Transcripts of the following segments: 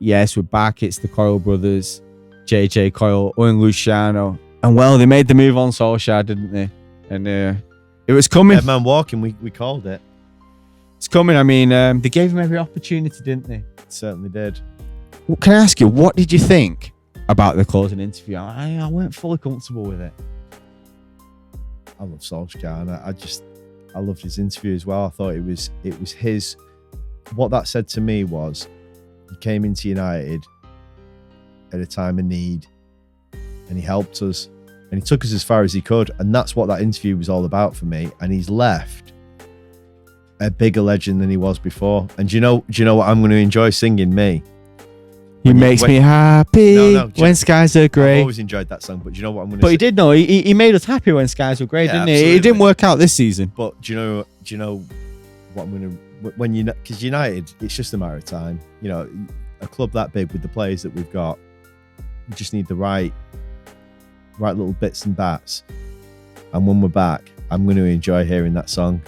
yes, we're back. It's the Coyle brothers, JJ Coyle, Owen Luciano. And well, they made the move on Solskjaer, didn't they? And it was coming. Dead man walking, we called it. It's coming. I mean, they gave him every opportunity, didn't they? Certainly did. Well, can I ask you, what did you think about the closing interview? I weren't fully comfortable with it. I love Solskjaer, and I loved his interview as well. I thought it was his. What that said to me was, he came into United at a time of need, and he helped us, and he took us as far as he could, and that's what that interview was all about for me. And he's left a bigger legend than he was before. And do you know what I'm going to enjoy singing? Me. He makes me happy when skies are grey. I've always enjoyed that song, but do you know what I'm going to But he did know. He made us happy when skies were grey, didn't he? Absolutely. It didn't work out this season. But do you know what I'm going to... When you... Because United, it's just a matter of time. You know, a club that big with the players that we've got, we just need the right little bits and bats. And when we're back, I'm going to enjoy hearing that song.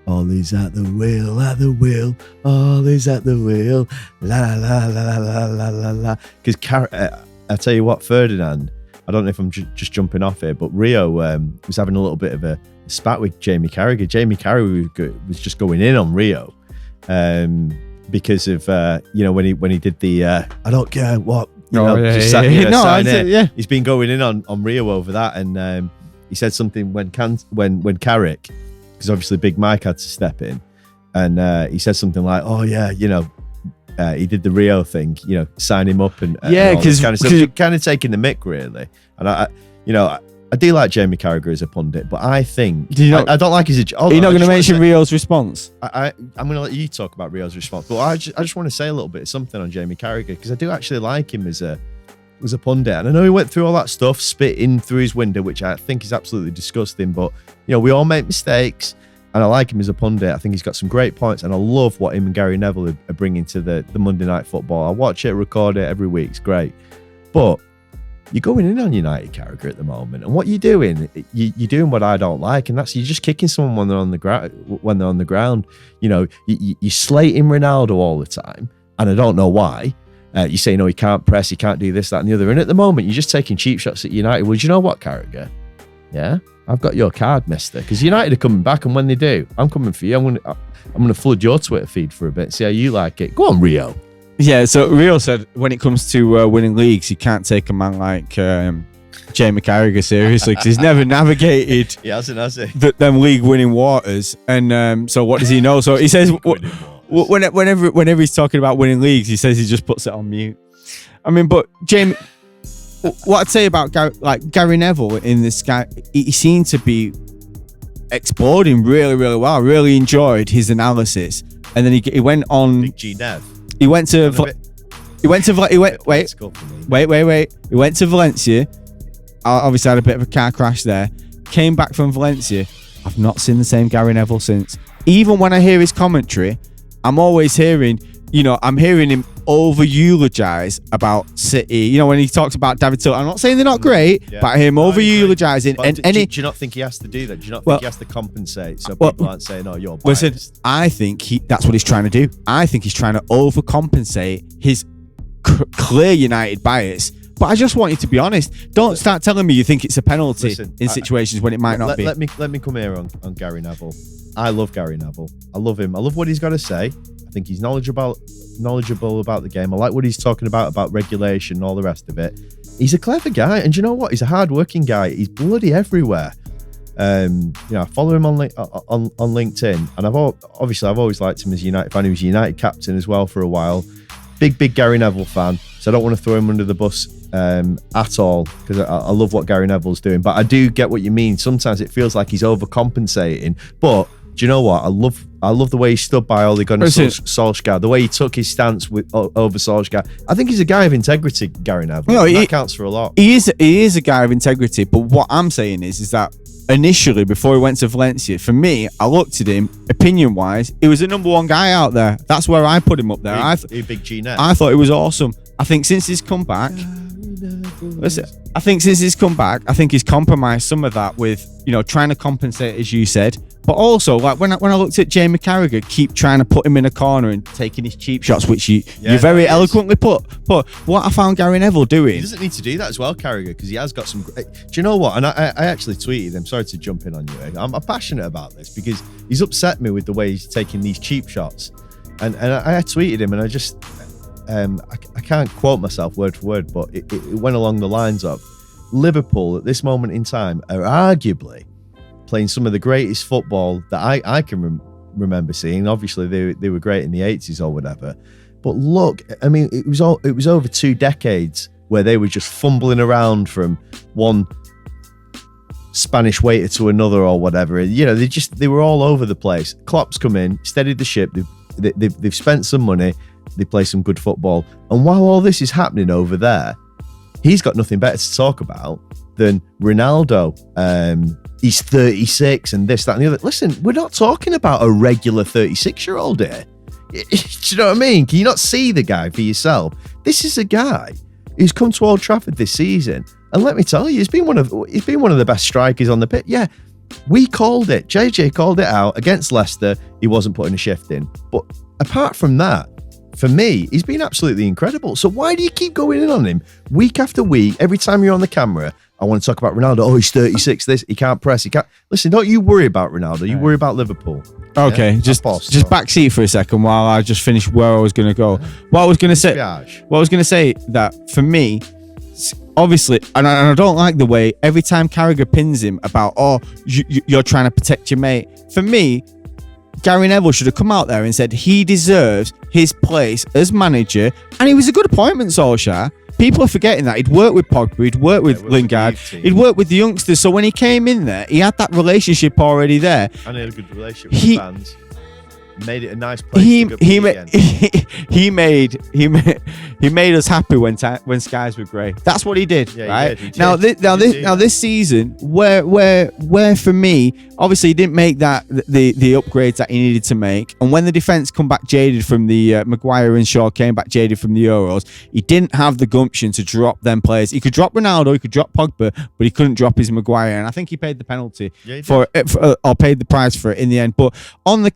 All is at the wheel, all is at the wheel, la la la la la la la la. Because I tell you what, Ferdinand, I don't know if I'm just jumping off here, but Rio was having a little bit of a spat with Jamie Carragher. Jamie Carragher was just going in on Rio because of when he did the I don't care what he's been going in on Rio over that, and he said something when Carrick. Because obviously Big Mike had to step in, and he said something like, "Oh yeah, he did the Rio thing, sign him up and because kind of taking the mick really." And I do like Jamie Carragher as a pundit, but I think I don't like his. Are you not going to mention Rio's response? I'm going to let you talk about Rio's response, but I just want to say a little bit of something on Jamie Carragher, because I do actually like him as a pundit, and I know he went through all that stuff, spitting through his window, which I think is absolutely disgusting, but we all make mistakes, and I like him as a pundit. I think he's got some great points, and I love what him and Gary Neville are bringing to the Monday Night Football. I watch it, record it every week, it's great, but you're going in on United Carragher at the moment, and what you're doing, you're doing what I don't like, and that's you're just kicking someone when they're on the ground. You're slating Ronaldo all the time, and I don't know why. You say, he can't press, he can't do this, that, and the other. And at the moment, you're just taking cheap shots at United. Well, do you know what, Carragher? Yeah, I've got your card, mister. Because United are coming back, and when they do, I'm coming for you. I'm going to flood your Twitter feed for a bit, see how you like it. Go on, Rio. Yeah, so Rio said when it comes to winning leagues, you can't take a man like Jamie Carragher seriously, because he's never navigated them league-winning waters. And so what does he know? So he says... Whenever he's talking about winning leagues, he says he just puts it on mute. I mean, but Jamie, what I'd say about Gary Neville in this guy, he seemed to be exploring really, really well. I really enjoyed his analysis, and then he went on. Big G Nev. He went to Valencia. Obviously had a bit of a car crash there. Came back from Valencia. I've not seen the same Gary Neville since. Even when I hear his commentary, I'm always hearing him over eulogize about City. When he talks about David Silva, I'm not saying they're not great, but I hear him over eulogizing. And do you not think he has to do that? Do you not think he has to compensate so people aren't saying, "Oh, you're biased"? Listen, I think that's what he's trying to do. I think he's trying to overcompensate his clear United bias. But I just want you to be honest. Don't start telling me you think it's a penalty in situations when it might not be. Let me come here on Gary Neville. I love Gary Neville. I love him. I love what he's got to say. I think he's knowledgeable about the game. I like what he's talking about regulation and all the rest of it. He's a clever guy, and you know what? He's a hard-working guy. He's bloody everywhere. I follow him on LinkedIn, and I've always liked him as a United fan. He was a United captain as well for a while. Big Gary Neville fan. So I don't want to throw him under the bus at all, because I love what Gary Neville's doing. But I do get what you mean. Sometimes it feels like he's overcompensating. But do you know what? I love the way he stood by Ole Gunnar Solskjaer, the way he took his stance over Solskjaer. I think he's a guy of integrity, Gary Neville. That counts for a lot. He is a guy of integrity. But what I'm saying is that initially, before he went to Valencia, for me, I looked at him, opinion-wise, he was the number one guy out there. That's where I put him up there. Big G-Net. I thought he was awesome. I think since he's come back, I think he's compromised some of that with, trying to compensate, as you said, But also, like when I looked at Jamie Carragher, keep trying to put him in a corner and taking his cheap shots, which you very eloquently put. But what I found Gary Neville doing, he doesn't need to do that as well, Carragher, because he has got some. Do you know what? And I actually tweeted him. Sorry to jump in on you. I'm passionate about this because he's upset me with the way he's taking these cheap shots, and I tweeted him, and I just I can't quote myself word for word, but it went along the lines of Liverpool at this moment in time are arguably playing some of the greatest football that I can remember seeing. Obviously, they were great in the 80s or whatever. But look, I mean, it was over 2 decades where they were just fumbling around from one Spanish waiter to another or whatever. You know, they were all over the place. Klopp's come in, steadied the ship. They've spent some money. They play some good football. And while all this is happening over there, he's got nothing better to talk about than Ronaldo. He's 36 and this, that, and the other. Listen, we're not talking about a regular 36-year-old here. Do you know what I mean? Can you not see the guy for yourself? This is a guy who's come to Old Trafford this season, and let me tell you, he's been one of the best strikers on the pitch. Yeah, we called it. JJ called it out against Leicester. He wasn't putting a shift in. But apart from that, for me, he's been absolutely incredible. So why do you keep going in on him week after week? Every time you're on the camera, I want to talk about Ronaldo. Oh, he's 36. This, he can't press. He can't. Listen, don't you worry about Ronaldo. You worry about Liverpool. Okay, yeah? just backseat for a second while I just finish where I was going to go. What I was going to say that for me, obviously, and I don't like the way every time Carragher pins him about, oh, you're trying to protect your mate. For me, Gary Neville should have come out there and said he deserves his place as manager, and he was a good appointment, Solskjaer. People are forgetting that. He'd worked with Pogba, he'd worked with Lingard, he'd worked with the youngsters, so when he came in there, he had that relationship already there. And he had a good relationship with the fans. Made it a nice place to go he made us happy when skies were grey. That's what he did, right? He did. Now this season, where for me, obviously he didn't make that the upgrades that he needed to make, and when the defense come back jaded from the Maguire and Shaw came back jaded from the Euros, he didn't have the gumption to drop them players. He could drop Ronaldo, he could drop Pogba, but he couldn't drop his Maguire, and I think he paid the penalty or paid the price for it in the end. But on the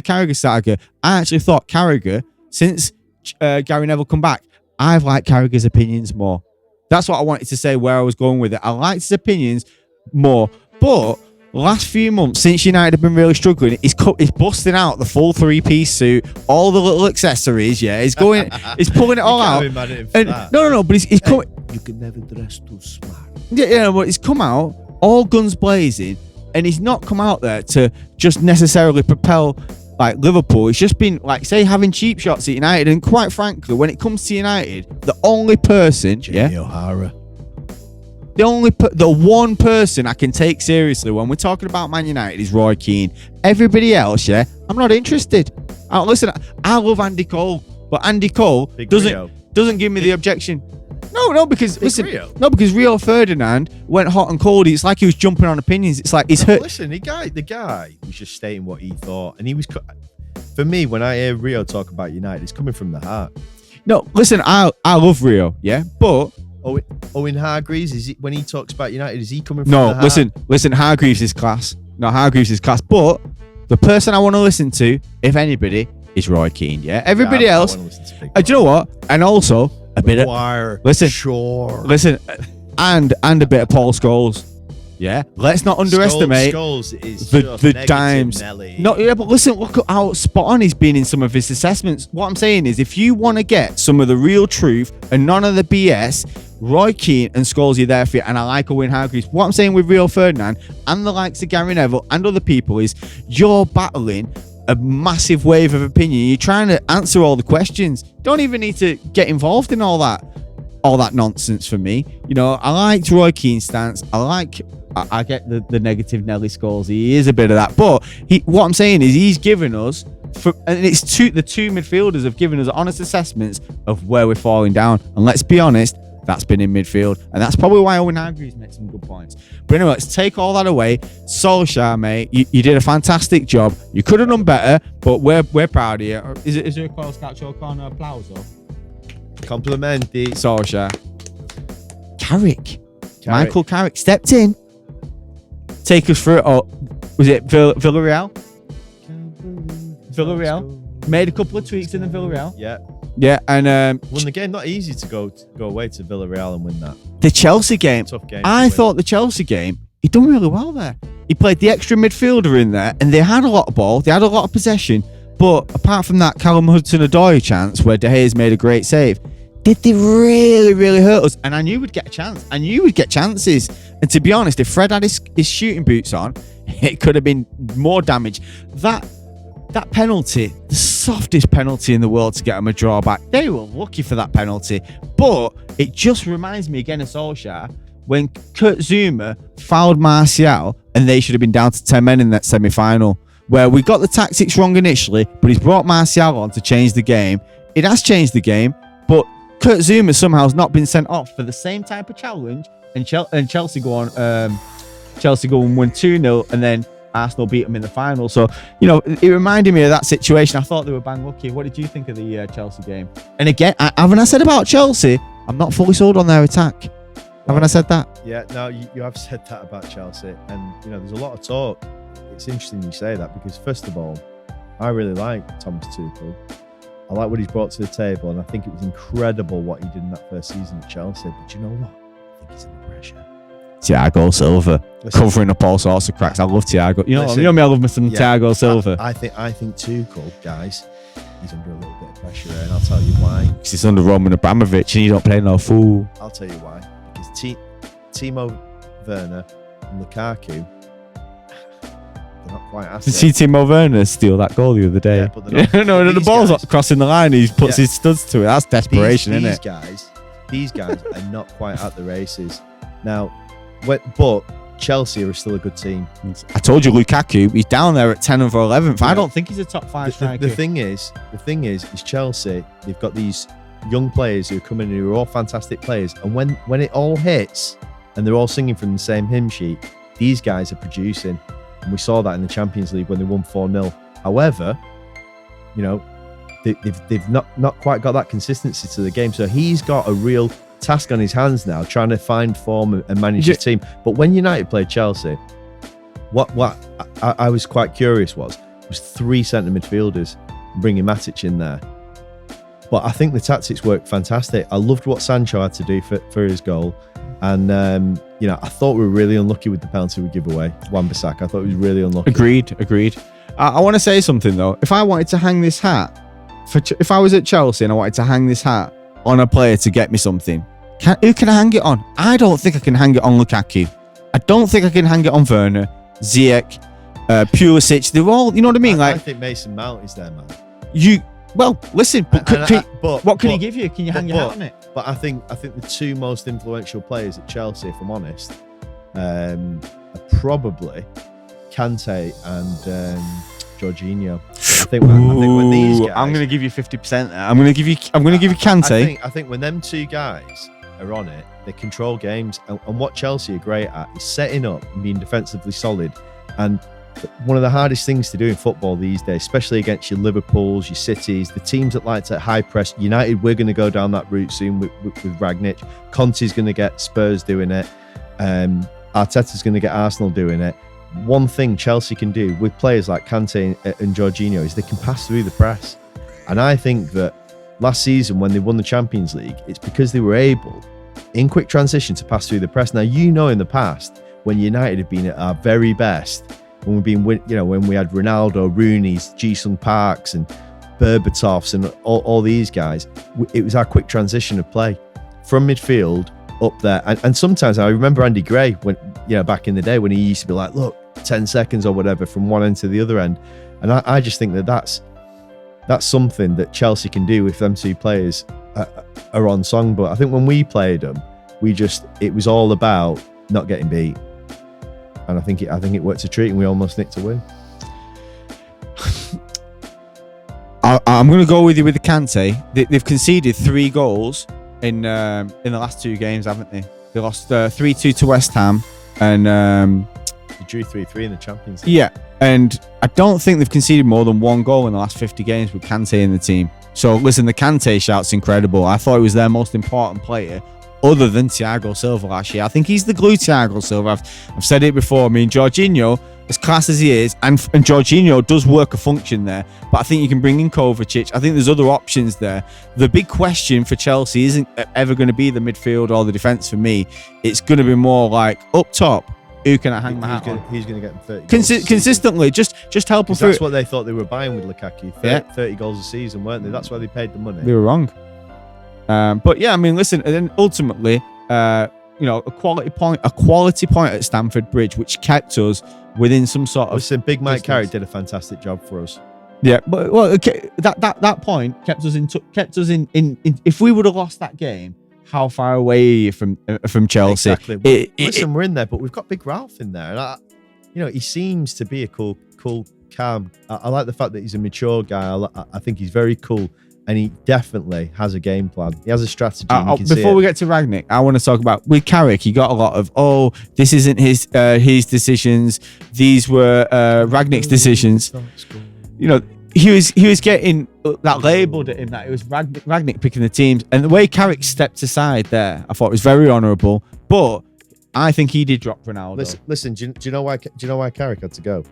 Carragher saga, I actually thought Carragher, since Gary Neville come back, I've liked Carragher's opinions more. That's what I wanted to say where I was going with it. I liked his opinions more. But last few months, since United have been really struggling, he's busting out the full 3-piece suit, all the little accessories, he's pulling it all out. No, but he's coming. You can never dress too smart. But he's come out all guns blazing, and he's not come out there to just necessarily propel like Liverpool. It's just been like, say, having cheap shots at United, and quite frankly, when it comes to United, the only person, Jamie O'Hara, the one person I can take seriously when we're talking about Man United is Roy Keane. Everybody else, I'm not interested. Listen, I love Andy Cole, but Andy Cole doesn't give me the objection. No, because Rio Ferdinand went hot and cold. It's like he was jumping on opinions. It's like he's hurt. Listen, the guy was just stating what he thought, and he was. For me, when I hear Rio talk about United, it's coming from the heart. No, listen, I love Rio, but Owen Hargreaves, when he talks about United, is he coming from the heart? Listen, Hargreaves is class. No, Hargreaves is class, but the person I want to listen to, if anybody, is Roy Keane. Everybody else. Do you know what? And also a bit of listen, and a bit of Paul Scholes. Let's not underestimate Scholes is the dimes. But listen, look at how spot on he's been in some of his assessments. What I'm saying is, if you want to get some of the real truth and none of the BS, Roy Keane and Scholes are there for you, and I like Owen Hargreaves. What I'm saying with Rio Ferdinand and the likes of Gary Neville and other people is, you're battling a massive wave of opinion. You're trying to answer all the questions. Don't even need to get involved in all that nonsense for me. I liked Roy Keane's stance. I get the negative Nelly Scholes. He is a bit of that. But what I'm saying is, he's given us, and it's the two midfielders have given us honest assessments of where we're falling down. And let's be honest, that's been in midfield. And that's probably why Owen Hargreaves made some good points. But anyway, let's take all that away. Solskjaer, mate, you did a fantastic job. You could have done better, but we're proud of you. Is there a Coil Scout Show corner applauso? Complimenti. Solskjaer. Carrick. Michael Carrick stepped in. Take us through it all. Was it Villarreal? Made a couple of tweaks in the Villarreal. Yeah, and won the game. Not easy to go away to Villarreal and win that. The Chelsea game. Tough game. I thought the Chelsea game, he done really well there. He played the extra midfielder in there, and they had a lot of ball. They had a lot of possession. But apart from that Callum Hudson-Odoi chance where De Gea's made a great save, did they really, really hurt us? And I knew we'd get a chance. I knew we'd get chances. And to be honest, if Fred had his shooting boots on, it could have been more damage. That penalty, the softest penalty in the world to get them a draw back. They were lucky for that penalty. But it just reminds me again of Solskjaer when Kurt Zuma fouled Martial and they should have been down to 10 men in that semi-final, where we got the tactics wrong initially, but he's brought Martial on to change the game. It has changed the game, but Kurt Zuma somehow has not been sent off for the same type of challenge, and Chelsea go and win 2-0, and then Arsenal beat them in the final. So, you know, it reminded me of that situation. I thought they were bang lucky. What did you think of the Chelsea game? And again, haven't I said about Chelsea, I'm not fully sold on their attack. Haven't I said that? Yeah, no, you have said that about Chelsea. And, you know, there's a lot of talk. It's interesting you say that because, first of all, I really like Thomas Tuchel. I like what he's brought to the table, and I think it was incredible what he did in that first season at Chelsea. But you know what? I think he's under pressure. Thiago Silva covering up all sorts of cracks. I love Thiago. You know me. I love me some Thiago Silva. I think Tuchel, guys, he's under a little bit of pressure, and I'll tell you why. Because he's under Roman Abramovich, and he don't play no fool. I'll tell you why. Because Timo Werner and Lukaku, they're not quite assets. Did you see Timo Werner steal that goal the other day? Yeah, but they're not, the ball's not crossing the line. He puts his studs to it. That's desperation, isn't it? These guys are not quite at the races now. But Chelsea are still a good team. I told you, Lukaku, he's down there at 10th or 11th. Yeah. I don't think he's a top 5 striker. The thing is Chelsea, they've got these young players who come in who are all fantastic players, and when it all hits and they're all singing from the same hymn sheet, these guys are producing. And we saw that in the Champions League when they won 4-0. However, you know, they've not quite got that consistency to the game. So he's got a real task on his hands now, trying to find form and manage his team. But when United played Chelsea, what I was quite curious was 3 centre midfielders, bringing Matic in there. But I think the tactics worked fantastic. I loved what Sancho had to do for his goal. And, you know, I thought we were really unlucky with the penalty we give away. Wan-Bissaka, I thought it was really unlucky. Agreed. I want to say something, though. If I wanted to hang this hat, if I was at Chelsea and I wanted to hang this hat on a player to get me something, who can I hang it on? I don't think I can hang it on Lukaku. I don't think I can hang it on Werner, Ziyech, Pulisic. They're all, you know what I mean? I think Mason Mount is there, man. Well, listen, what can he give you? Can you hang your hat on it? But I think the 2 most influential players at Chelsea, if I'm honest, are probably Kante and Jorginho. I think when these guys, I'm going to give you 50% there. I'm going to give you Kante. I think when them 2 guys are on it, they control games. And what Chelsea are great at is setting up and being defensively solid. And one of the hardest things to do in football these days, especially against your Liverpools, your Cities, the teams that like to high press. United, we're going to go down that route soon with Rangnick. Conte's going to get Spurs doing it. Arteta's going to get Arsenal doing it. One thing Chelsea can do with players like Kante and Jorginho is they can pass through the press. And I think that last season when they won the Champions League, it's because they were able, in quick transition, to pass through the press. Now, you know, in the past, when United have been at our very best, when we've been, you know, when we had Ronaldo, Rooney's, Ji-sung Parks and Berbatovs and all these guys, it was our quick transition of play from midfield up there. And sometimes I remember Andy Gray, when, you know, back in the day when he used to be like, look, 10 seconds or whatever from one end to the other end. And I just think that's something that Chelsea can do if them 2 players are on song. But I think when we played them, it was all about not getting beat. And I think it worked a treat, and we almost nicked a win. I'm going to go with you with the Kante. They've conceded 3 goals in the last 2 games, haven't they? They lost 3-2 to West Ham, and they drew 3-3 in the Champions League. Yeah, and I don't think they've conceded more than 1 goal in the last 50 games with Kante in the team. So listen, the Kante shout's incredible. I thought he was their most important player other than Thiago Silva last year. I think he's the glue, Thiago Silva. I've said it before. I mean, Jorginho, as class as he is, and Jorginho does work a function there, but I think you can bring in Kovacic. I think there's other options there. The big question for Chelsea isn't ever going to be the midfield or the defence for me. It's going to be more like up top, who can I hang my hat on? He's going to get 30 goals consistently. Just help him through. That's what they thought they were buying with Lukaku. 30 goals a season, weren't they? That's why they paid the money. They were wrong. But yeah, I mean, listen, and then ultimately, a quality point at Stamford Bridge, which kept us within some sort of. Listen, Big Mike Carrick did a fantastic job for us. Yeah, but well, okay, that point kept us in. If we would have lost that game, how far away are you from Chelsea? Exactly. Listen, we're in there, but we've got Big Ralph in there, and he seems to be a cool, calm. I like the fact that he's a mature guy. I think he's very cool. And he definitely has a game plan. He has a strategy. Before we get to Rangnick, I want to talk about with Carrick. He got a lot of, this isn't his decisions. These were Rangnick's decisions. He was getting that labelled at him that it was Rangnick picking the teams. And the way Carrick stepped aside there, I thought was very honourable. But I think he did drop Ronaldo. Listen. Do you know why Carrick had to go?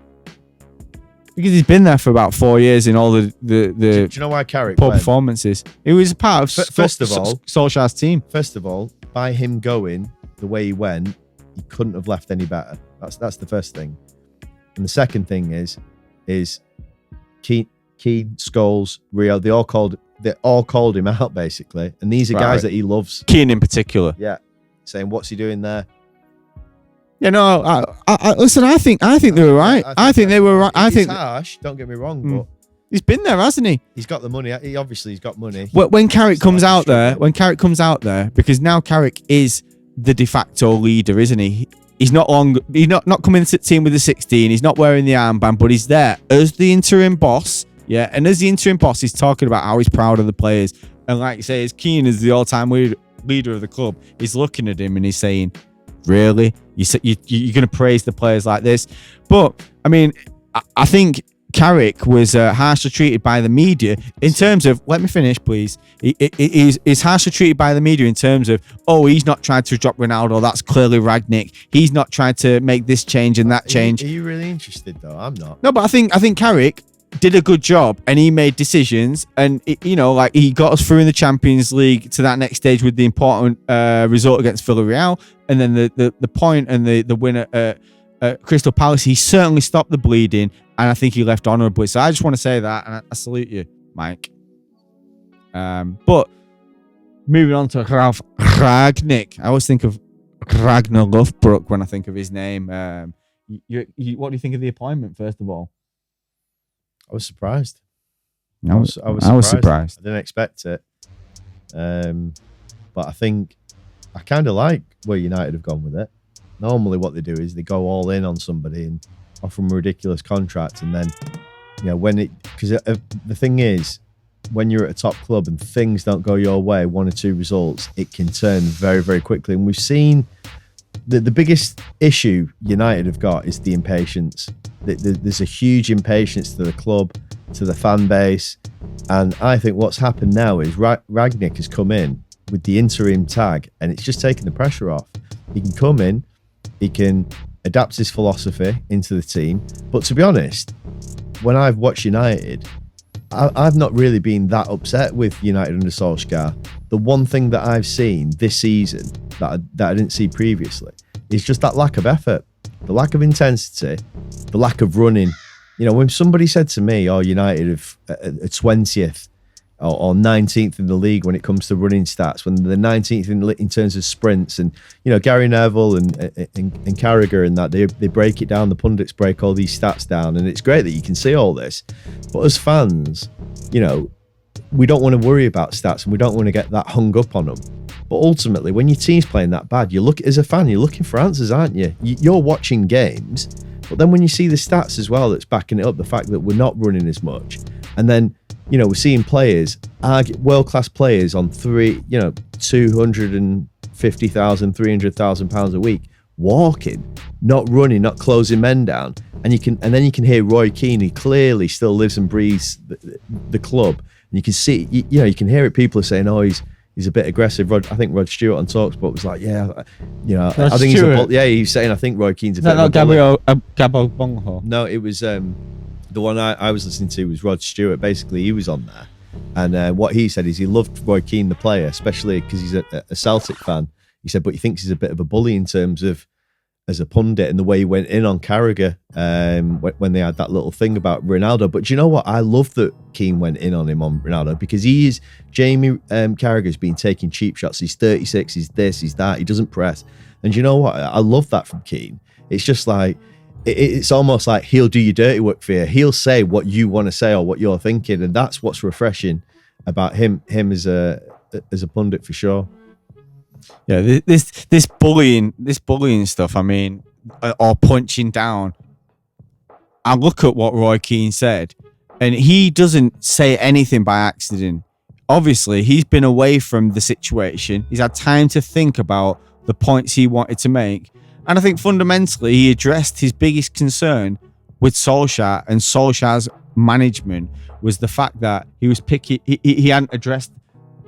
Because he's been there for about 4 years in all the do you know why Carrick poor performances. He was a part of Solskjaer's team. First of all, by him going the way he went, he couldn't have left any better. That's the first thing. And the second thing is Keane, Scholes, Rio. They all called him out basically. And these are guys that he loves. Keane in particular. Yeah, saying what's he doing there. Yeah, no. Listen. I think they were right. I think they were right. I think it's harsh. Don't get me wrong, but he's been there, hasn't he? He's got the money. He's got money. When Carrick comes out there, because now Carrick is the de facto leader, isn't he? He's not coming into the team with the 16. He's not wearing the armband, but he's there as the interim boss. Yeah, and as the interim boss, he's talking about how he's proud of the players. And like you say, as Keane is the all-time leader of the club, he's looking at him and he's saying, really? You're going to praise the players like this? But, I mean, I think Carrick was harshly treated by the media in terms of, let me finish, please. He's harshly treated by the media in terms of, he's not trying to drop Ronaldo. That's clearly Rangnick. He's not trying to make this change and that change. Are you really interested, though? I'm not. No, but I think Carrick did a good job and he made decisions and he got us through in the Champions League to that next stage with the important result against Villarreal, and then the point and the winner at Crystal Palace. He certainly stopped the bleeding and I think he left honourably. So I just want to say that and I salute you, Mike. But moving on to Ralph Rangnick. I always think of Ragnar Lothbrok when I think of his name. What do you think of the appointment, first of all? I was surprised. I was surprised. I didn't expect it. But I think I kind of like where United have gone with it. Normally what they do is they go all in on somebody and offer them a ridiculous contract. And then, because the thing is, when you're at a top club and things don't go your way, 1 or 2 results, it can turn very, very quickly. And we've seen the biggest issue United have got is the impatience. There's a huge impatience to the club, to the fan base. And I think what's happened now is Rangnick has come in with the interim tag and it's just taken the pressure off. He can come in, he can adapt his philosophy into the team. But to be honest, when I've watched United, I've not really been that upset with United under Solskjaer. The one thing that I've seen this season that I didn't see previously is just that lack of effort, the lack of intensity, the lack of running. When somebody said to me, United have a 20th or 19th in the league when it comes to running stats, when they're 19th in terms of sprints, and Gary Neville and Carragher and that, they break it down, the pundits break all these stats down, and it's great that you can see all this. But as fans, we don't want to worry about stats and we don't want to get that hung up on them. But ultimately, when your team's playing that bad, as a fan, you're looking for answers, aren't you? You're watching games, but then when you see the stats as well that's backing it up, the fact that we're not running as much, and then we're seeing players, world-class players on 250,000, 300,000 pounds a week, walking, not running, not closing men down, and then you can hear Roy Keane. He clearly still lives and breathes the club, and you can see, you can hear it. People are saying, he's he's a bit aggressive. I think Rod Stewart on Talksport was like, I think Stewart. he was saying I think Roy Keane's a bit. Not Gabo Bongo. No, it was the one I was listening to was Rod Stewart. Basically, he was on there, and what he said is he loved Roy Keane, the player, especially because he's a Celtic fan. He said, but he thinks he's a bit of a bully in terms of as a pundit and the way he went in on Carragher when they had that little thing about Ronaldo. But do you know what? I love that Keane went in on him on Ronaldo because Jamie Carragher's been taking cheap shots. He's 36, he's this, he's that. He doesn't press. And do you know what? I love that from Keane. It's just like, it's almost like he'll do your dirty work for you. He'll say what you want to say or what you're thinking. And that's what's refreshing about him as a pundit for sure. Yeah, this bullying stuff, I mean, or punching down. I look at what Roy Keane said, and he doesn't say anything by accident. Obviously, he's been away from the situation. He's had time to think about the points he wanted to make. And I think fundamentally, he addressed his biggest concern with Solskjaer and Solskjaer's management was the fact that he was picky. He hadn't addressed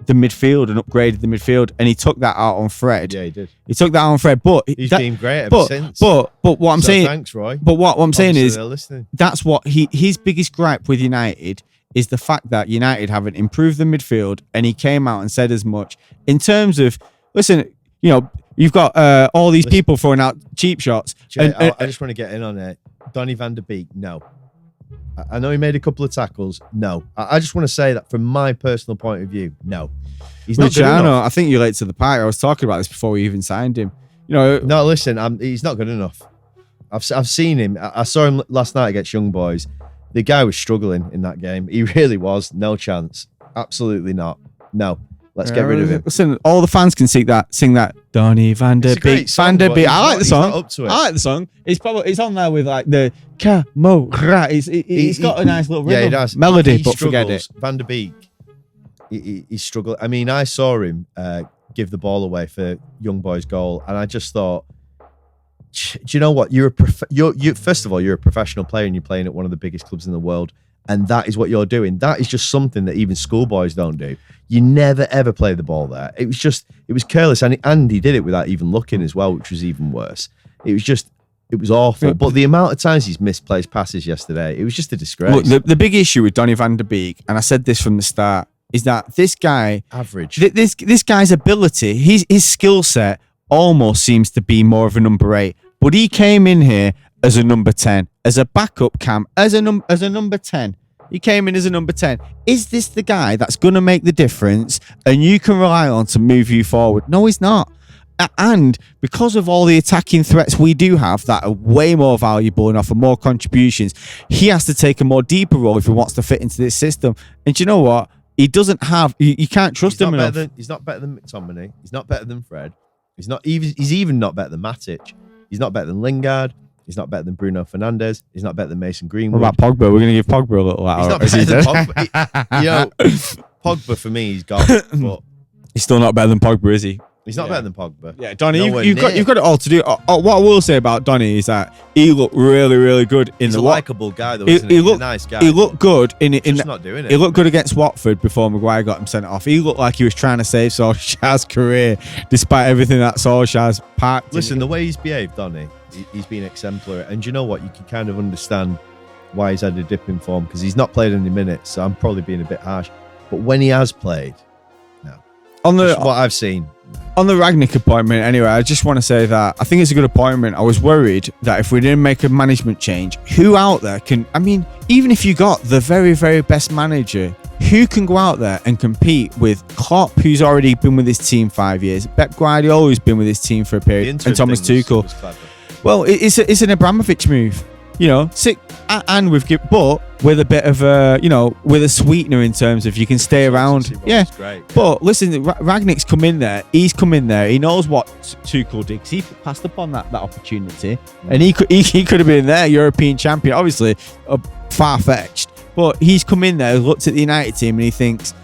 the midfield and upgraded the midfield, and he took that out on Fred. Yeah, he did. He took that out on Fred, but he's been great ever since. But what I'm saying, thanks, Roy. But what I'm saying is, listening. That's what his biggest gripe with United is the fact that United haven't improved the midfield, and he came out and said as much in terms of, listen, you've got all these people throwing out cheap shots. Jay, I just want to get in on it. Donny van der Beek, no. I know he made a couple of tackles. No. I just want to say that from my personal point of view, no. He's not good enough. I think you're late to the party. I was talking about this before we even signed him. No, listen, he's not good enough. I've seen him. I saw him last night against Young Boys. The guy was struggling in that game. He really was. No chance. Absolutely not. No. Let's get rid of him. Listen, all the fans can sing that. Donny van der Beek. Van der Beek. I like the song. Up to it. I like the song. It's on there with like the Camorra. He's got a nice little rhythm. Yeah, he does. Melody, but forget it. Van der Beek. He struggled. I mean, I saw him give the ball away for Young Boys' goal, and I just thought, do you know what? First of all, you're a professional player, and you're playing at one of the biggest clubs in the world. And that is what you're doing. That is just something that even schoolboys don't do. You never, ever play the ball there. It was careless. And he did it without even looking as well, which was even worse. It was awful. But the amount of times he's misplaced passes yesterday, it was just a disgrace. Look, the big issue with Donny van der Beek, and I said this from the start, is that this guy... Average. This guy's ability, his skill set almost seems to be more of a number 8. But he came in here as a number 10, as a backup cam, as a number 10. He came in as a number 10. Is this the guy that's going to make the difference and you can rely on to move you forward? No, he's not. And because of all the attacking threats we do have that are way more valuable and offer more contributions, he has to take a more deeper role if he wants to fit into this system. And do you know what? He doesn't have... You can't trust him enough. He's not better than McTominay. He's not better than Fred. He's even not better than Matic. He's not better than Lingard. He's not better than Bruno Fernandes. He's not better than Mason Greenwood. What about Pogba? We're going to give Pogba a little hour. He's not better than Pogba. Pogba for me, he's gone. But he's still not better than Pogba, is he? He's not better than Pogba. Yeah, Donny, you've got it all to do. What I will say about Donny is that he looked really, really good he's a likable guy, though. He's a nice guy. He looked good not doing it. He looked good against Watford before Maguire got him sent off. He looked like he was trying to save Solskjaer's career, despite everything that Solskjaer's packed. Listen, the way he's behaved, Donny, he's been exemplary. And you know what? You can kind of understand why he's had a dip in form because he's not played any minutes. So I'm probably being a bit harsh. But when he has played, no. What I've seen. On the Rangnick appointment, anyway, I just want to say that I think it's a good appointment. I was worried that if we didn't make a management change, who out there can... I mean, even if you got the very, very best manager, who can go out there and compete with Klopp, who's already been with his team 5 years, Pep Guardiola, who's been with his team for a period, and Thomas Tuchel. Well, it's an Abramovich move, and but with a bit of a, with a sweetener in terms of you can stay around. Yeah, great. But listen, Rangnick's come in there. He's come in there. He knows what Tuchel did because he passed up on that opportunity, and he could have been there, European champion. Obviously, far fetched, but he's come in there, looked at the United team, and he thinks,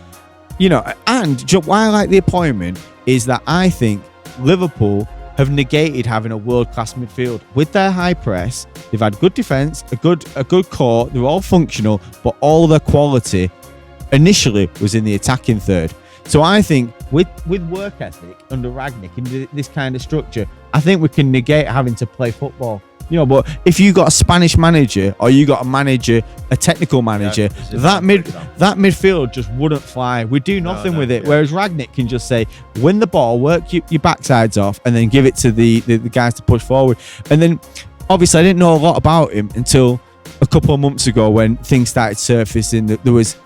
and why I like the appointment is that I think Liverpool have negated having a world-class midfield. With their high press, they've had good defence, a good core, they're all functional, but all their quality initially was in the attacking third. So I think with work ethic under Rangnick and this kind of structure, I think we can negate having to play football. But if you got a Spanish manager or you got a technical manager, that midfield just wouldn't fly. We do nothing with it. Whereas Rangnick can just say, win the ball, work your backsides off, and then give it to the guys to push forward. And then, obviously, I didn't know a lot about him until a couple of months ago when things started surfacing. There was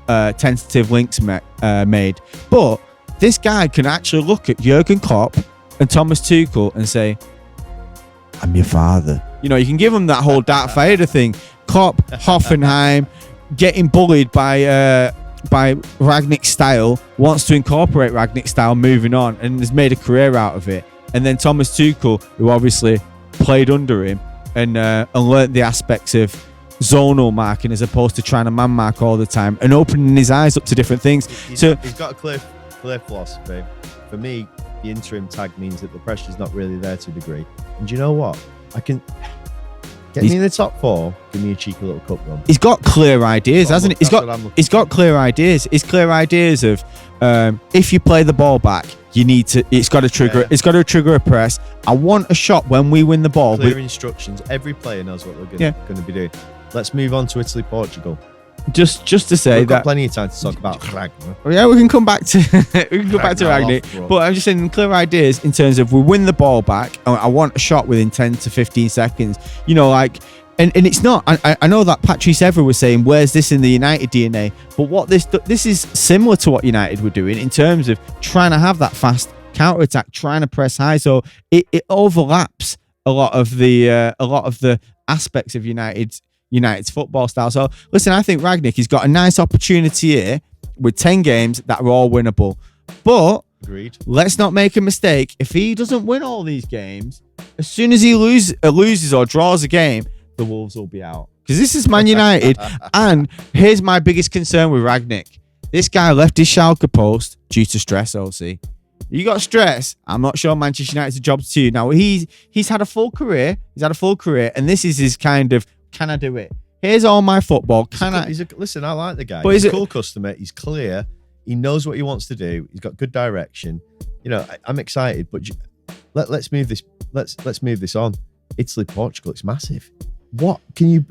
tentative links made. But this guy can actually look at Jurgen Klopp and Thomas Tuchel and say, I'm your father. You can give him that whole Darth Vader thing. Klopp, Hoffenheim, getting bullied by Rangnick's style, wants to incorporate Rangnick's style, moving on, and has made a career out of it. And then Thomas Tuchel, who obviously played under him and learnt the aspects of zonal marking as opposed to trying to man mark all the time and opening his eyes up to different things. He's got a clear philosophy. For me, the interim tag means that the pressure's not really there to a degree. And do you know what? I can get me in the top 4. Give me a cheeky little cup run. He's got clear ideas, hasn't he? He's got clear ideas. His clear ideas of if you play the ball back, you need to. It's got to trigger. Yeah. It's got to trigger a press. I want a shot when we win the ball. Clear instructions. Every player knows what they're going to be doing. Let's move on to Italy, Portugal. Just to say we've that got plenty of time to talk about Rangnick. Yeah, we can come back to Rangnick. But I'm just saying clear ideas in terms of we win the ball back. I want a shot within 10 to 15 seconds. And it's not. I know that Patrice Evra was saying, "Where's this in the United DNA?" But what this is similar to what United were doing in terms of trying to have that fast counter attack, trying to press high. So it overlaps a lot of the aspects of United's football style. So listen, I think Rangnick has got a nice opportunity here with 10 games that are all winnable. But agreed. Let's not make a mistake. If he doesn't win all these games, as soon as he loses or draws a game, the Wolves will be out. Because this is Man United. And here's my biggest concern with Rangnick. This guy left his Schalke post due to stress, OC. You got stress. I'm not sure Manchester United's a job to you. Now, he's had a full career. And this is his kind of, can I do it? Here's all my football. Listen, I like the guy. He's a cool customer. He's clear. He knows what he wants to do. He's got good direction. I'm excited, but let's move this. Let's move this on. Italy, Portugal. It's massive. What can you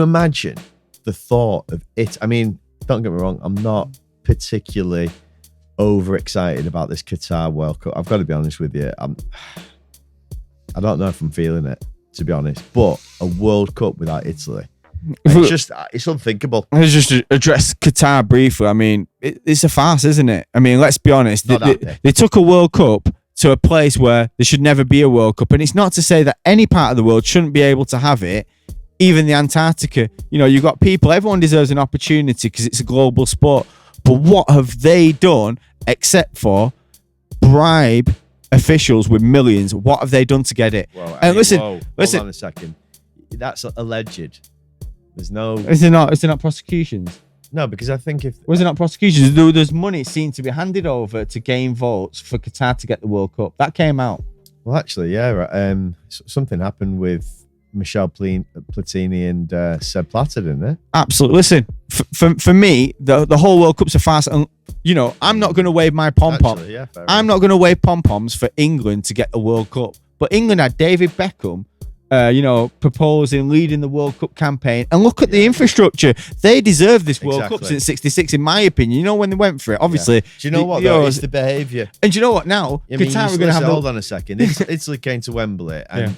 imagine the thought of it? I mean, don't get me wrong. I'm not particularly overexcited about this Qatar World Cup. I've got to be honest with you. I don't know if I'm feeling it, to be honest. But a World Cup without Italy, it's unthinkable. Let's just address Qatar briefly. I mean, it's a farce, isn't it? I mean, let's be honest. They took a World Cup to a place where there should never be a World Cup. And it's not to say that any part of the world shouldn't be able to have it, even the Antarctica. You've got people, everyone deserves an opportunity because it's a global sport. But what have they done except for bribe officials with millions? What have they done to get it? Listen. Hold on a second. That's alleged. There's no. Is there not prosecutions? No, because I think was it not prosecutions? There's money seen to be handed over to gain votes for Qatar to get the World Cup. That came out. Well, actually, yeah. Right. Something happened with Michel Platini and Seb Blatter, didn't it? Absolutely. Listen, for me, the whole World Cup's a farce. And I'm not going to wave my pom pom. I'm not going to wave pom poms for England to get the World Cup. But England had David Beckham. Proposing, leading the World Cup campaign, and look at the infrastructure. They deserve this World Cup since '66, in my opinion. When they went for it, obviously. Do you know what? It's the behaviour. And do you know what? Now Qatar are going to have. Hold on a second. Italy came to Wembley, and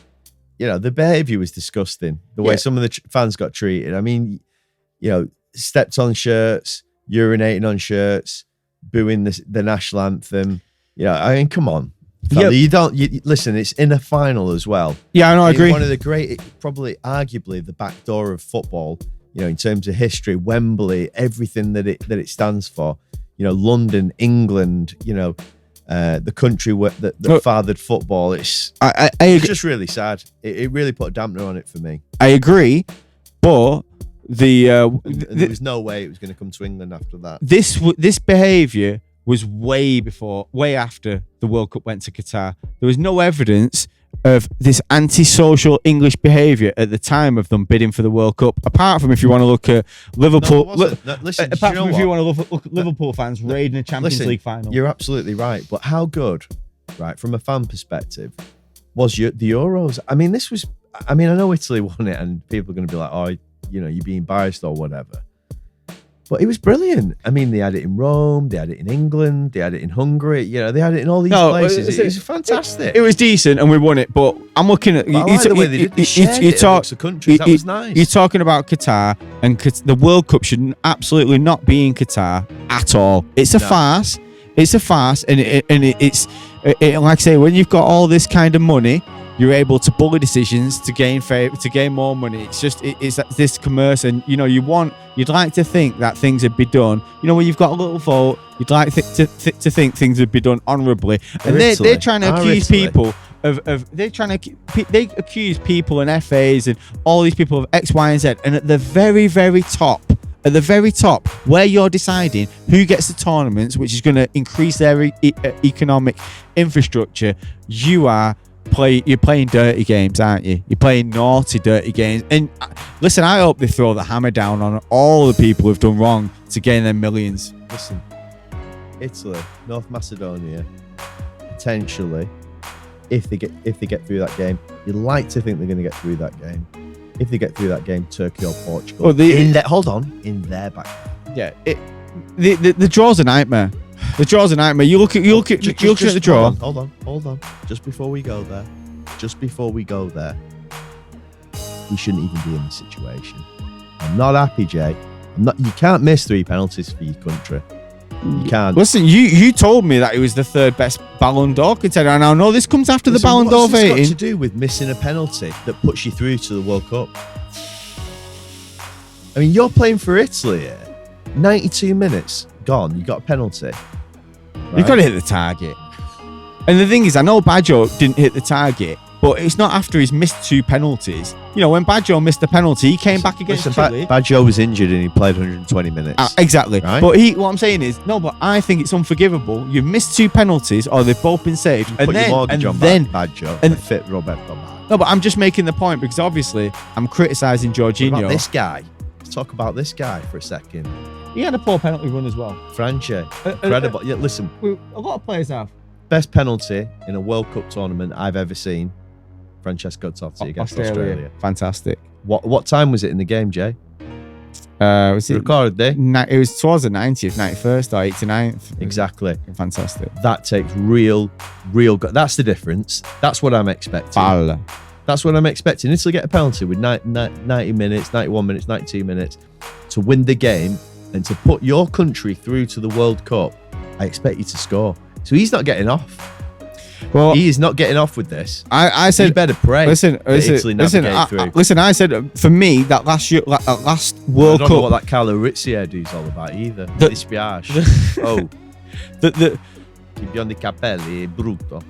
the behaviour was disgusting. The way some of the fans got treated. I mean, stepped on shirts, urinating on shirts, booing the national anthem. Come on. Listen, it's in a final as well. Yeah, I agree. One of the great, probably arguably the back door of football, in terms of history, Wembley, everything that it stands for, London, England, the country that fathered football. It's just really sad. It really put a dampener on it for me. I agree, but there was no way it was going to come to England after that. This behaviour was way after the World Cup went to Qatar. There was no evidence of this antisocial English behaviour at the time of them bidding for the World Cup. Apart from if you want to look at Liverpool, listen, apart from if you want to look at Liverpool fans raiding a Champions League final. You're absolutely right, but how good, right, from a fan perspective, was the Euros? I mean, this was. I mean, I know Italy won it, and people are going to be like, "Oh, you know, you're being biased or whatever." But it was brilliant. I mean, they had it in Rome, they had it in England, they had it in Hungary. You know, they had it in all these places. It was fantastic. It was decent, and we won it. But I'm looking at the way they did. They shared it amongst the countries. That was nice. You're talking about Qatar, and the World Cup should absolutely not be in Qatar at all. It's a farce. It's a farce, and it's like I say, when you've got all this kind of money, you're able to bully decisions to gain favor, to gain more money. It's just it's this commerce, and you know you'd like to think that things would be done. You know, when you've got a little vote, you'd like to think things would be done honourably. And they're trying to accuse people they accuse people and FAs and all these people of X, Y, and Z. And at the very, very top. At the very top, where you're deciding who gets the tournaments, which is going to increase their economic infrastructure, you're playing dirty games, aren't you? You're playing naughty, dirty games. And listen, I hope they throw the hammer down on all the people who've done wrong to gain their millions. Listen, Italy, North Macedonia, potentially, if they get through that game, you'd like to think they're going to get through that game. If they get through that game, Turkey or Portugal. Well, in their back. Yeah, the draw's a nightmare. The draw's a nightmare. You look at the draw. Hold on. Just before we go there, we shouldn't even be in this situation. I'm not happy, Jay. You can't miss 3 penalties for your country. You can't. Listen, you told me that it was the third best Ballon d'Or contender, and I know this comes after the Ballon d'Or voting. What's this got to do with missing a penalty that puts you through to the World Cup? I mean, you're playing for Italy here. 92 minutes gone. You got a penalty. Right? You've got to hit the target. And the thing is, I know Baggio didn't hit the target, but it's not after he's missed 2 penalties. You know, when Baggio missed the penalty, he came back against Chile. Baggio was injured and he played 120 minutes. Exactly. Right? But what I'm saying is, no, but I think it's unforgivable. You've missed 2 penalties, or they've both been saved. Put your mortgage on Baggio and fit Roberto Baggio. No, but I'm just making the point because obviously I'm criticising Jorginho. What about this guy? Let's talk about this guy for a second. He had a poor penalty run as well. Franchi. Incredible. Yeah, listen. A lot of players have. Best penalty in a World Cup tournament I've ever seen. Francesco Totti against Australia. Fantastic. What time was it in the game, Jay? Was it recorded day? It was towards the 90th, 91st or 89th. Exactly. Fantastic. That takes real. That's the difference. That's what I'm expecting. Palla. That's what I'm expecting. Italy get a penalty with 90 minutes, 91 minutes, 92 minutes to win the game and to put your country through to the World Cup. I expect you to score. So he's not getting off. Well, he is not getting off with this. I said, you better pray. Listen. I said for me that last World Cup. I don't know what that Carlo Rizzi hairdo is all about either. Beyond the capelli, brutto.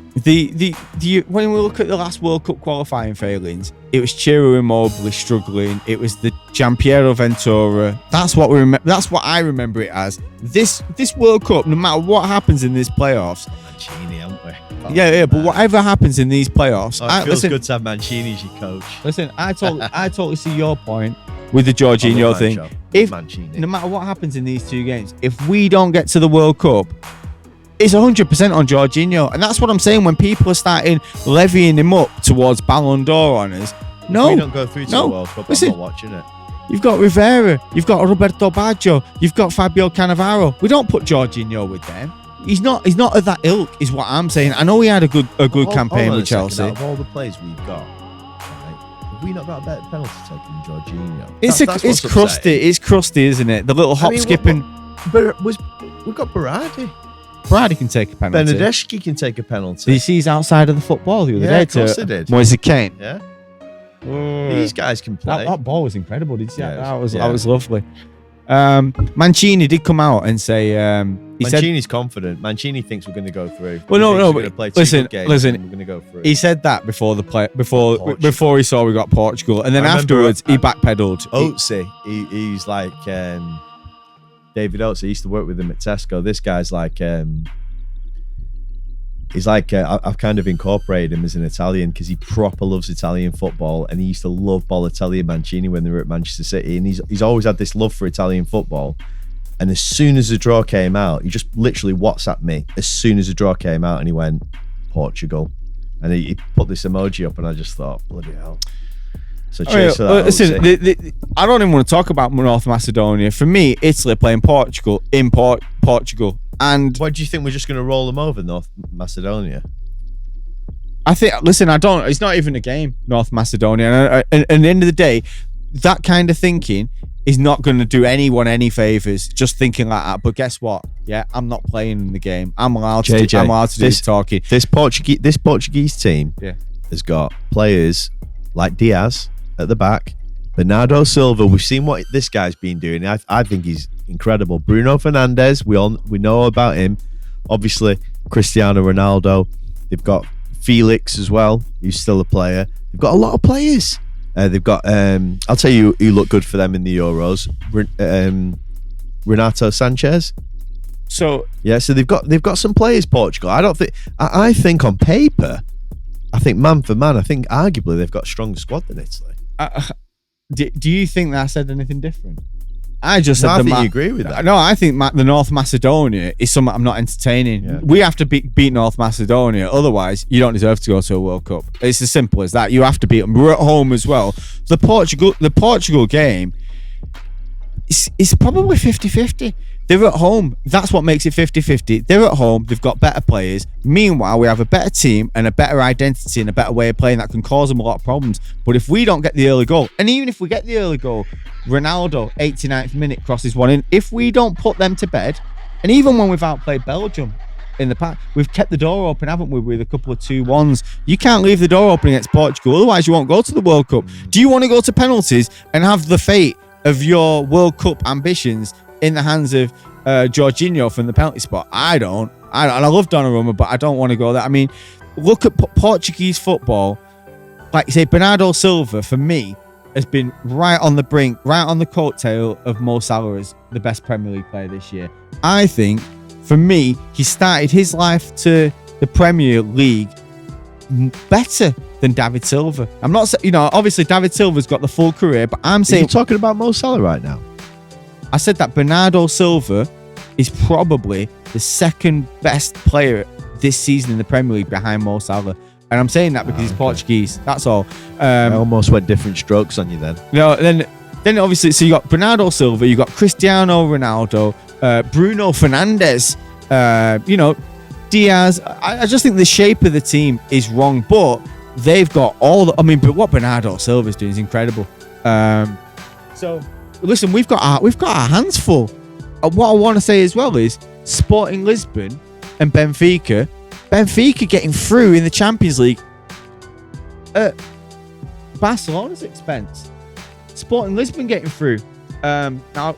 When we look at the last World Cup qualifying failings, it was Ciro Immobile struggling. It was the Gianpiero Ventura. That's what we remember. That's what I remember it as. This World Cup, no matter what happens in these playoffs. Mancini, haven't we? But whatever happens in these playoffs, it feels good to have Mancini as your coach. Listen, I totally see your point with the Jorginho thing. No matter what happens in these 2 games, if we don't get to the World Cup, it's 100% on Jorginho. And that's what I'm saying when people are starting levying him up towards Ballon d'Or honours. No. If we don't go through to the World Cup, I'm not watching it. You've got Rivera, you've got Roberto Baggio, you've got Fabio Cannavaro. We don't put Jorginho with them. He's not of that ilk, is what I'm saying. I know he had a good campaign with Chelsea. Out of all the players we've got, have we not got a better penalty taker than Jorginho? It's crusty. It's crusty, isn't it? The little hop skipping. We've got Berardi. Berardi can take a penalty. Bernardeschi can take a penalty. Did you see he's outside of the football the other day? Of course they did. Moise Kean. Yeah. These guys can play. That ball was incredible. Did you see that? That was lovely. Mancini did come out and say Mancini's confident. Mancini thinks we're going to go through. Well, no. We're going to play 2 good games and we're going to go through. He said that before he saw we got Portugal, and then afterwards he backpedaled. Oatsy, he's like David Oates. I used to work with him at Tesco. This guy's like He's like, I've kind of incorporated him as an Italian because he proper loves Italian football, and he used to love Balotelli and Mancini when they were at Manchester City, and he's always had this love for Italian football. And as soon as the draw came out, he just literally WhatsApped me as soon as the draw came out, and he went, Portugal. And he put this emoji up, and I just thought, bloody hell. So cheers for that. Listen, I don't even want to talk about North Macedonia. For me, Italy are playing Portugal in Portugal. And why do you think we're just going to roll them over, North Macedonia? I think, listen, it's not even a game, North Macedonia. And at the end of the day, that kind of thinking is not going to do anyone any favors, just thinking like that. But guess what? Yeah, I'm not playing in the game. I'm allowed to do this talking. This Portuguese team has got players like Diaz at the back, Bernardo Silva. We've seen what this guy's been doing. I think he's incredible. Bruno Fernandes, we know about him. Obviously, Cristiano Ronaldo. They've got Felix as well, who's still a player. They've got a lot of players. They've got. I'll tell you who looked good for them in the Euros. Renato Sanchez. So they've got some players. Portugal. I think on paper, I think man for man, I think arguably they've got a stronger squad than Italy. Do you think that I said anything different? I just said I think you agree with that. No, I think the North Macedonia is something I'm not entertaining. Yeah. We have to beat North Macedonia, otherwise you don't deserve to go to a World Cup. It's as simple as that. You have to beat them. We're at home as well. The Portugal game is probably 50-50. They're at home. That's what makes it 50-50. They're at home. They've got better players. Meanwhile, we have a better team and a better identity and a better way of playing that can cause them a lot of problems. But if we don't get the early goal, and even if we get the early goal, Ronaldo, 89th minute, crosses one in. If we don't put them to bed, and even when we've outplayed Belgium in the past, we've kept the door open, haven't we, with a couple of 2-1s. You can't leave the door open against Portugal, otherwise you won't go to the World Cup. Do you want to go to penalties and have the fate of your World Cup ambitions in the hands of Jorginho from the penalty spot? I don't. And I love Donnarumma, but I don't want to go there. I mean, look at Portuguese football. Like you say, Bernardo Silva, for me, has been right on the brink, right on the coattail of Mo Salah as the best Premier League player this year. I think, for me, he started his life to the Premier League better than David Silva. I'm not saying, obviously David Silva's got the full career, but I'm saying... Are you talking about Mo Salah right now? I said that Bernardo Silva is probably the second best player this season in the Premier League behind Mo Salah. And I'm saying that because he's Portuguese. That's all. I almost went different strokes on you then. No, then obviously, so you got Bernardo Silva, you got Cristiano Ronaldo, Bruno Fernandes, Diaz. I just think the shape of the team is wrong, but they've got but what Bernardo Silva's doing is incredible. So listen, we've got our hands full. What I want to say as well is Sporting Lisbon and Benfica getting through in the Champions League at Barcelona's expense. Sporting Lisbon getting through. Now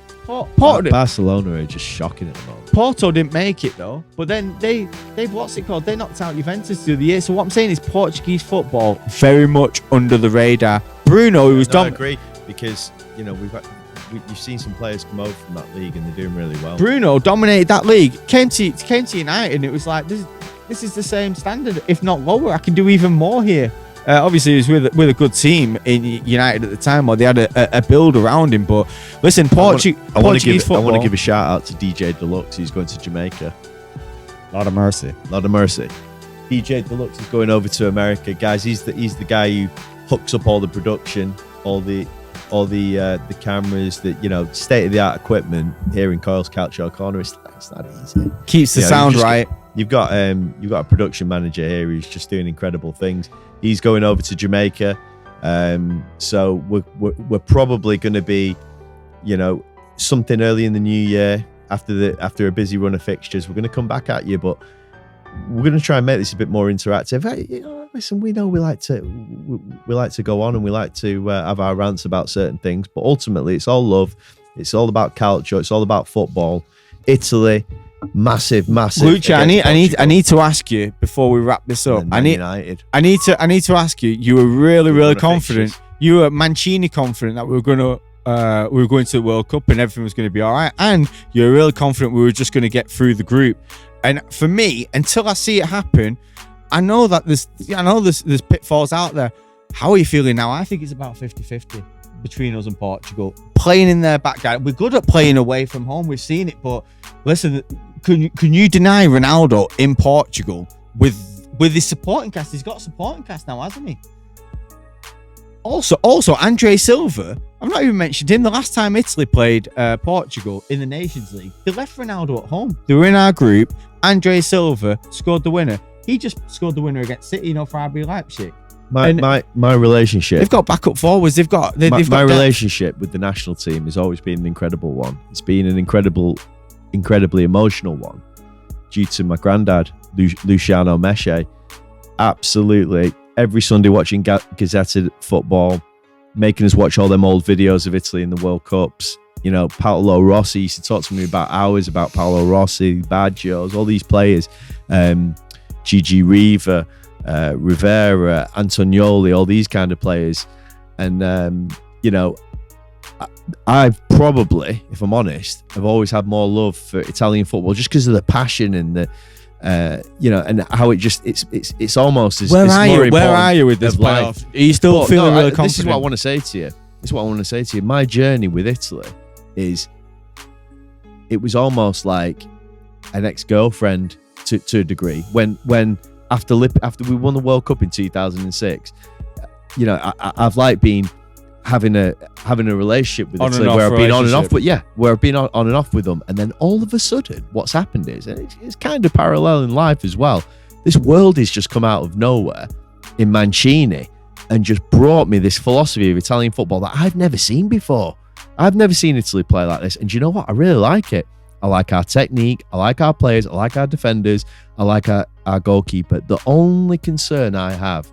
Barcelona are just shocking at the moment. Porto didn't make it though, but then they've they knocked out Juventus through the year. So what I'm saying is Portuguese football very much under the radar. Bruno, who was I agree, because you've seen some players come over from that league and they're doing really well. Bruno dominated that league. Came to United and it was like this is the same standard, if not lower. I can do even more here. Obviously, he was with a good team in United at the time, or they had a build around him. But listen, Portuguese football. I want to give a shout out to DJ Deluxe. He's going to Jamaica. Lot of mercy. DJ Deluxe is going over to America, guys. He's the guy who hooks up all the production, all the cameras, that state of the art equipment here in Coyle's Calcio Corner. It's not easy. Keeps the sound right. You've got a production manager here who's just doing incredible things. He's going over to Jamaica, so we're probably going to be, something early in the new year after a busy run of fixtures. We're going to come back at you, but we're going to try and make this a bit more interactive. Listen, we know we like to go on and we like to have our rants about certain things, but ultimately it's all love. It's all about calcio. It's all about football. Italy. Massive. Lucha, I need to ask you before we wrap this up. I need to ask you. You were really confident. Fixtures. You were Mancini confident that we were going to the World Cup and everything was going to be all right. And you were really confident we were just going to get through the group. And for me, until I see it happen, I know that there's pitfalls out there. How are you feeling now? I think it's about 50-50 between us and Portugal. Playing in their backyard. We're good at playing away from home. We've seen it. But listen, can you deny Ronaldo in Portugal with his supporting cast? He's got a supporting cast now, hasn't he? Also, Andre Silva, I've not even mentioned him. The last time Italy played Portugal in the Nations League, they left Ronaldo at home. They were in our group. Andre Silva scored the winner. He just scored the winner against City, for RB Leipzig. My relationship. They've got backup forwards. They've got my relationship with the national team has always been an incredible one. It's been an incredibly emotional one due to my granddad, Luciano Mesce. Absolutely. Every Sunday watching gazetted football, making us watch all them old videos of Italy in the World Cups. Paolo Rossi used to talk to me about hours about Paolo Rossi, Baggios, all these players. Gigi Riva, Rivera, Antonioli, all these kind of players. And, I've probably, if I'm honest, I've always had more love for Italian football just because of the passion and the, and how it's almost as Where are you with this playoff? Are you still feeling really confident? This is what I want to say to you. My journey with Italy it was almost like an ex-girlfriend to a degree. When after we won the World Cup in 2006, I've like been having a relationship with Italy where I've been on and off, where I've been on and off with them, and then all of a sudden, what's happened is, and it's kind of parallel in life as well. This world has just come out of nowhere in Mancini and just brought me this philosophy of Italian football that I've never seen before. I've never seen Italy play like this, and do you know what? I really like it. I like our technique. I like our players. I like our defenders. I like our goalkeeper. The only concern I have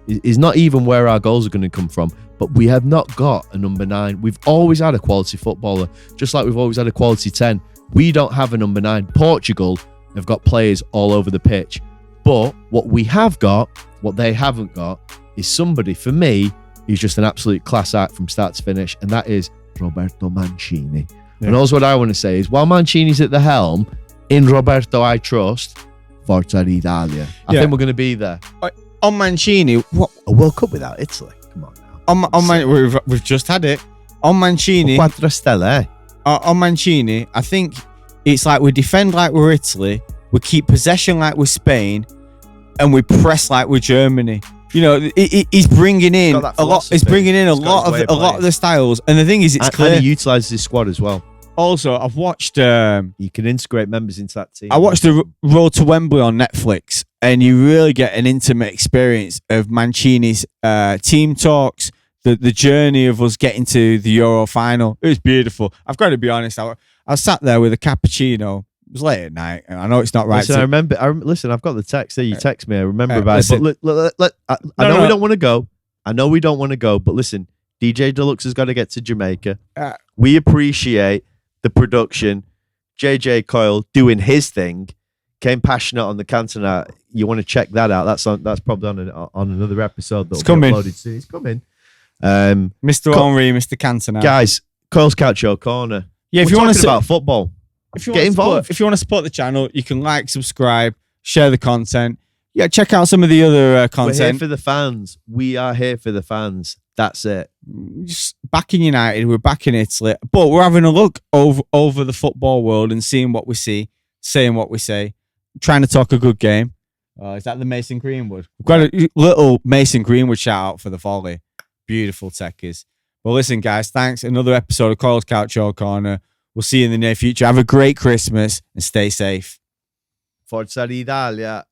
is not even where our goals are going to come from, but we have not got a number 9. We've always had a quality footballer, just like we've always had a quality 10. We don't have a number 9. Portugal have got players all over the pitch. But what we have got, what they haven't got, is somebody, for me, who's just an absolute class act from start to finish, and that is Roberto Mancini. Yeah. And also what I want to say is, while Mancini's at the helm, in Roberto I trust, Forza d'Italia. I think we're going to be there. On Mancini, what a World Cup without Italy? Come on now. We've just had it. On Mancini, Quattro Stelle. On Mancini, I think it's like we defend like we're Italy, we keep possession like we're Spain, and we press like we're Germany. He's bringing in a lot. He's bringing in a lot of the styles, and the thing is, it's clear. And he utilises his squad as well. Also, I've watched. You can integrate members into that team. I watched the Road to Wembley on Netflix, and you really get an intimate experience of Mancini's team talks, the journey of us getting to the Euro final. It was beautiful. I've got to be honest. I sat there with a cappuccino. It was late at night, and I know it's not right. Listen, I remember. Listen, I've got the text there. You text me. I remember about it. But I know we don't want to go. I know we don't want to go. But listen, DJ Deluxe has got to get to Jamaica. We appreciate the production. JJ Coyle doing his thing. Came passionate on the Cantona. You want to check that out? That's probably on another episode. It's coming. Uploaded soon. It's coming. Mr. Henry, Mr. Cantona. Guys, Coyle's Couch Show Corner. Yeah, if you want to about football. Get involved. If you want to support the channel, you can like, subscribe, share the content. Yeah, check out some of the other content. We're here for the fans. We are here for the fans. That's it. Just backing United. We're backing Italy. But we're having a look over the football world and seeing what we see, saying what we say, trying to talk a good game. Is that the Mason Greenwood? We've got a little Mason Greenwood shout out for the volley. Beautiful techies. Well, listen, guys, thanks. Another episode of Coyle's Couch Show Corner. We'll see you in the near future. Have a great Christmas and stay safe. Forza d'Italia.